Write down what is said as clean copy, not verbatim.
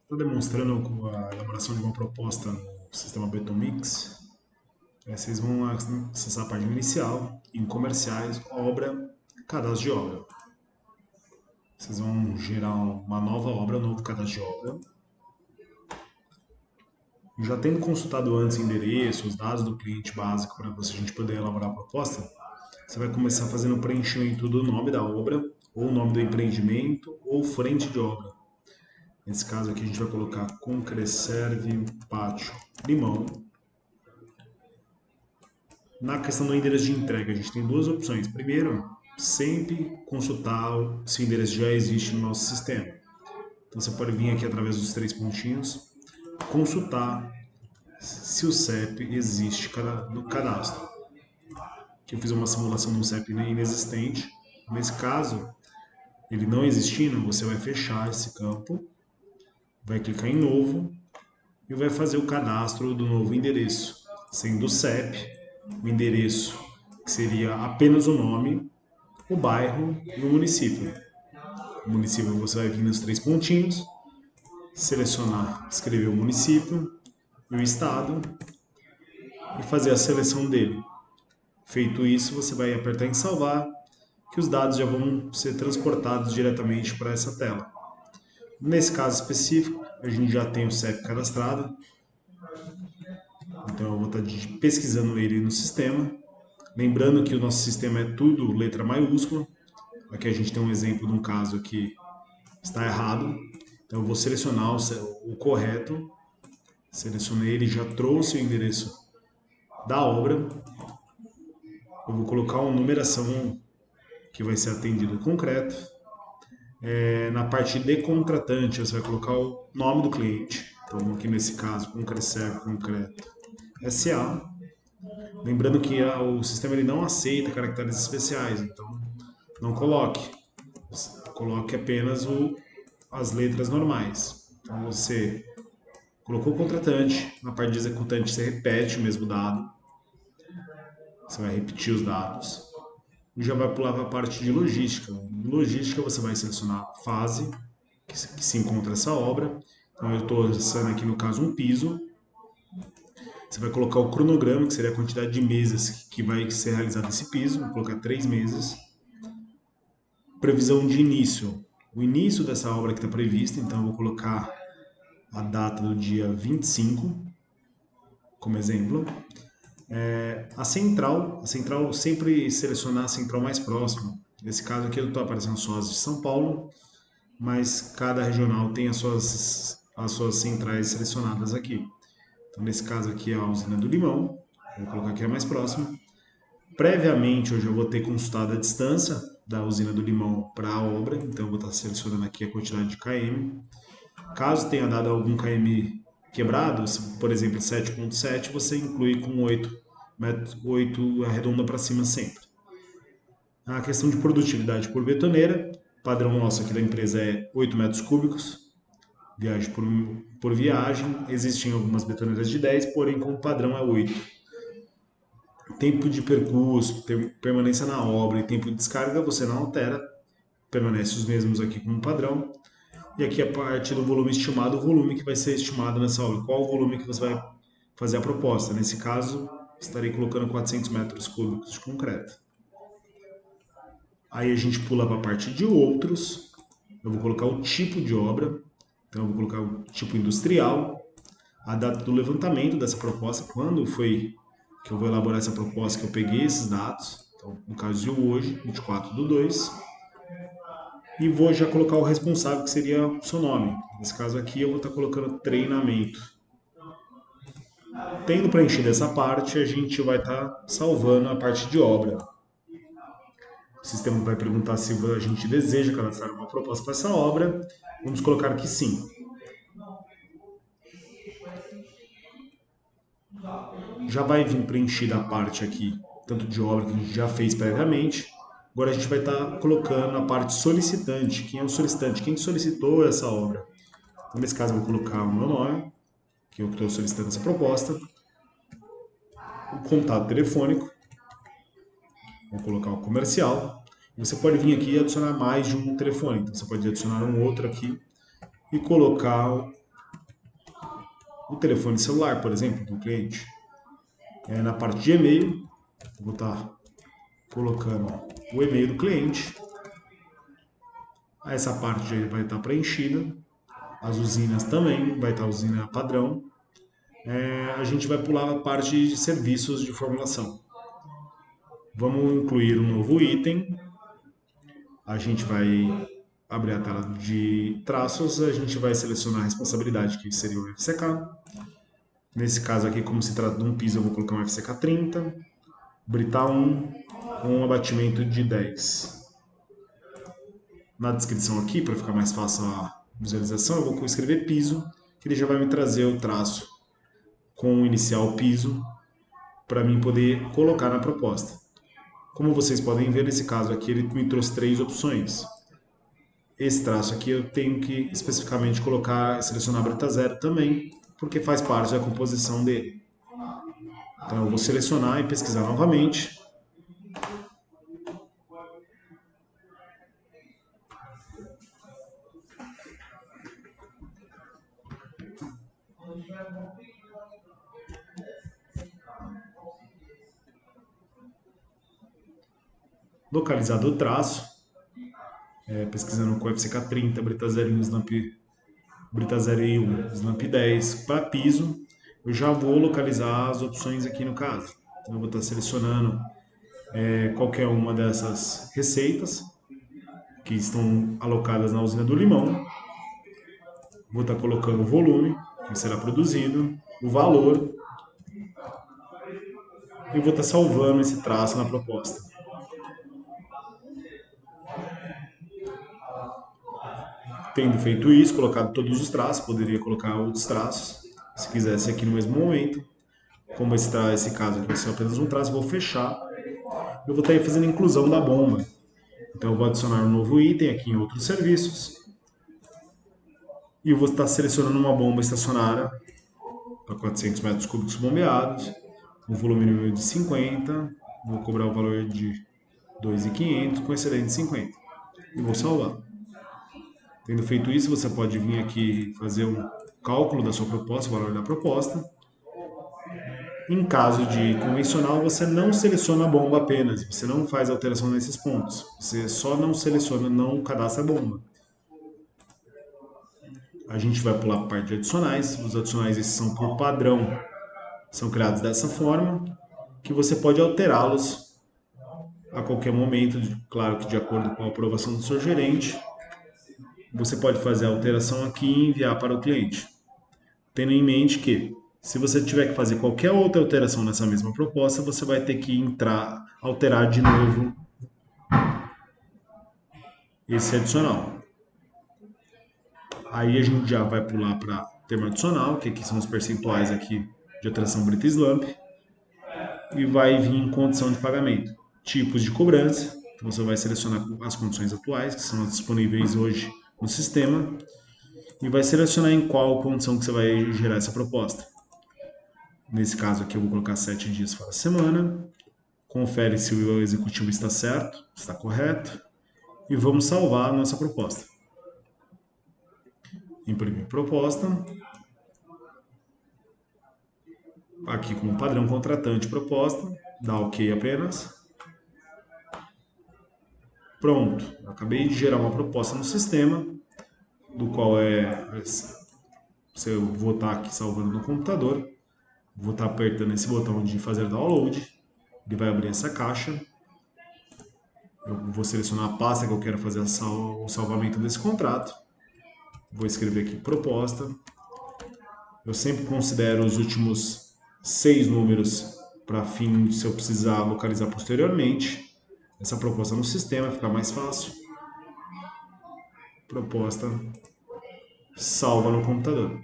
Estou demonstrando a elaboração de uma proposta no sistema Betomix. Vocês vão acessar a página inicial, em comerciais, obra, cadastro de obra. Vocês vão gerar uma nova obra, um novo cadastro de obra. Já tendo consultado antes o endereço, os dados do cliente básico para a gente poder elaborar a proposta, você vai começar fazendo o preenchimento do nome da obra, ou o nome do empreendimento, ou frente de obra. Nesse caso aqui a gente vai colocar Concreserve Pátio Limão. Na questão do endereço de entrega, a gente tem duas opções. Primeiro, sempre consultar se o endereço já existe no nosso sistema. Então você pode vir aqui através dos três pontinhos, consultar se o CEP existe no cadastro. Aqui eu fiz uma simulação de um CEP inexistente. Nesse caso, ele não existindo, você vai fechar esse campo, vai clicar em novo e vai fazer o cadastro do novo endereço, sendo o CEP, o endereço que seria apenas o nome, o bairro e o município. O município você vai vir nos três pontinhos, selecionar, escrever o município e o estado e fazer a seleção dele. Feito isso, você vai apertar em salvar, que os dados já vão ser transportados diretamente para essa tela. Nesse caso específico, a gente já tem o CEP cadastrado, então eu vou estar pesquisando ele no sistema. Lembrando que o nosso sistema é tudo letra maiúscula. Aqui a gente tem um exemplo de um caso que está errado. Então eu vou selecionar o correto. Selecionei ele, já trouxe o endereço da obra. Eu vou colocar uma numeração que vai ser atendido concreto. Na parte de contratante, você vai colocar o nome do cliente. Então aqui nesse caso, Concreserve Concreto SA. Lembrando que o sistema ele não aceita caracteres especiais, então não coloque. Coloque apenas as letras normais. Então você colocou o contratante, na parte de executante você repete o mesmo dado. Você vai repetir os dados. E já vai pular para a parte de logística. Em logística você vai selecionar a fase que se encontra essa obra. Então eu estou acessando aqui no caso um piso. Você vai colocar o cronograma, que seria a quantidade de meses que vai ser realizado esse piso. Vou colocar 3 meses. Previsão de início. O início dessa obra que está prevista, então eu vou colocar a data do dia 25, como exemplo. A central sempre selecionar a central mais próxima. Nesse caso aqui eu estou aparecendo só as de São Paulo, mas cada regional tem as suas centrais selecionadas aqui. Então nesse caso aqui é a usina do Limão, vou colocar aqui a mais próxima. Previamente eu já vou ter consultado a distância da usina do Limão para a obra, então eu vou estar selecionando aqui a quantidade de km. Caso tenha dado algum km quebrado, por exemplo 7.7, você inclui com 8 arredonda para cima sempre. A questão de produtividade por betoneira, o padrão nosso aqui da empresa é 8 metros cúbicos, viagem por viagem. Existem algumas betoneiras de 10, porém como padrão é 8. Tempo de percurso, permanência na obra e tempo de descarga você não altera, permanece os mesmos aqui como padrão. E aqui a parte do volume estimado, o volume que vai ser estimado nessa obra. Qual o volume que você vai fazer a proposta? Nesse caso, estarei colocando 400 metros cúbicos de concreto. Aí a gente pula para a parte de outros. Eu vou colocar o tipo de obra. Então eu vou colocar o tipo industrial, a data do levantamento dessa proposta, quando foi que eu vou elaborar essa proposta, que eu peguei esses dados. Então, no caso de hoje, 24/2. E vou já colocar o responsável, que seria o seu nome. Nesse caso aqui eu vou estar colocando treinamento. Tendo preenchido essa parte, a gente vai estar salvando a parte de obra. O sistema vai perguntar se a gente deseja cadastrar uma proposta para essa obra. Vamos colocar que sim. Já vai vir preenchida a parte aqui, tanto de obra que a gente já fez previamente. Agora a gente vai estar colocando a parte solicitante. Quem é o solicitante? Quem solicitou essa obra? Então, nesse caso, eu vou colocar o meu nome, que eu estou solicitando essa proposta. O contato telefônico. Vou colocar o comercial. Você pode vir aqui e adicionar mais de um telefone. Então, você pode adicionar um outro aqui e colocar o telefone celular, por exemplo, do cliente. Na parte de e-mail, vou estar colocando o e-mail do cliente. Essa parte já vai estar preenchida. As usinas também, vai estar a usina padrão. A gente vai pular a parte de serviços de formulação. Vamos incluir um novo item. A gente vai abrir a tela de traços, a gente vai selecionar a responsabilidade, que seria o FCK. Nesse caso aqui, como se trata de um piso, eu vou colocar um FCK 30, Brita 1, com um abatimento de 10. Na descrição aqui, para ficar mais fácil a visualização, eu vou escrever piso, que ele já vai me trazer o traço com o inicial piso, para mim poder colocar na proposta. Como vocês podem ver, nesse caso aqui, ele me trouxe 3 opções. Esse traço aqui eu tenho que especificamente colocar, selecionar Brita 0 também, porque faz parte da composição dele. Então eu vou selecionar e pesquisar novamente. Localizado o traço, pesquisando com FCK 30, Brita 0 e Slump, Brita 0 e 1, Slump 10 para piso, eu já vou localizar as opções aqui no caso. Então eu vou estar selecionando qualquer uma dessas receitas que estão alocadas na usina do limão. Vou estar colocando o volume que será produzido, o valor, e vou estar salvando esse traço na proposta. Tendo feito isso, colocado todos os traços, poderia colocar outros traços, se quisesse aqui no mesmo momento. Como esse caso aqui vai ser apenas um traço, vou fechar. Eu vou estar fazendo a inclusão da bomba. Então eu vou adicionar um novo item aqui em outros serviços. E eu vou estar selecionando uma bomba estacionária para 400 metros cúbicos bombeados, um volume mínimo de 50, vou cobrar o valor de 2.500 com excedente de 50 e vou salvar. Tendo feito isso, você pode vir aqui fazer um cálculo da sua proposta, o valor da proposta. Em caso de convencional, você não seleciona a bomba apenas, você não faz alteração nesses pontos, você só não seleciona, não cadastra a bomba. A gente vai pular para a parte de adicionais. Os adicionais esses são por padrão, são criados dessa forma, que você pode alterá-los a qualquer momento, claro que de acordo com a aprovação do seu gerente. Você pode fazer a alteração aqui e enviar para o cliente. Tendo em mente que, se você tiver que fazer qualquer outra alteração nessa mesma proposta, você vai ter que alterar de novo esse adicional. Aí a gente já vai pular para termo adicional, que aqui são os percentuais aqui de alteração Brita e Slump, e vai vir em condição de pagamento. Tipos de cobrança, então você vai selecionar as condições atuais, que são as disponíveis hoje no sistema, e vai selecionar em qual condição que você vai gerar essa proposta. Nesse caso aqui eu vou colocar 7 dias para a semana, confere se o executivo está certo, está correto, e vamos salvar a nossa proposta. Imprimir proposta, aqui como padrão contratante proposta, dá OK apenas. Pronto, eu acabei de gerar uma proposta no sistema, do qual eu vou estar aqui salvando no computador, vou estar apertando esse botão de fazer download, ele vai abrir essa caixa, eu vou selecionar a pasta que eu quero fazer o salvamento desse contrato, vou escrever aqui proposta, eu sempre considero os últimos 6 números para fim se eu precisar localizar posteriormente, essa proposta no sistema fica mais fácil, proposta salva no computador.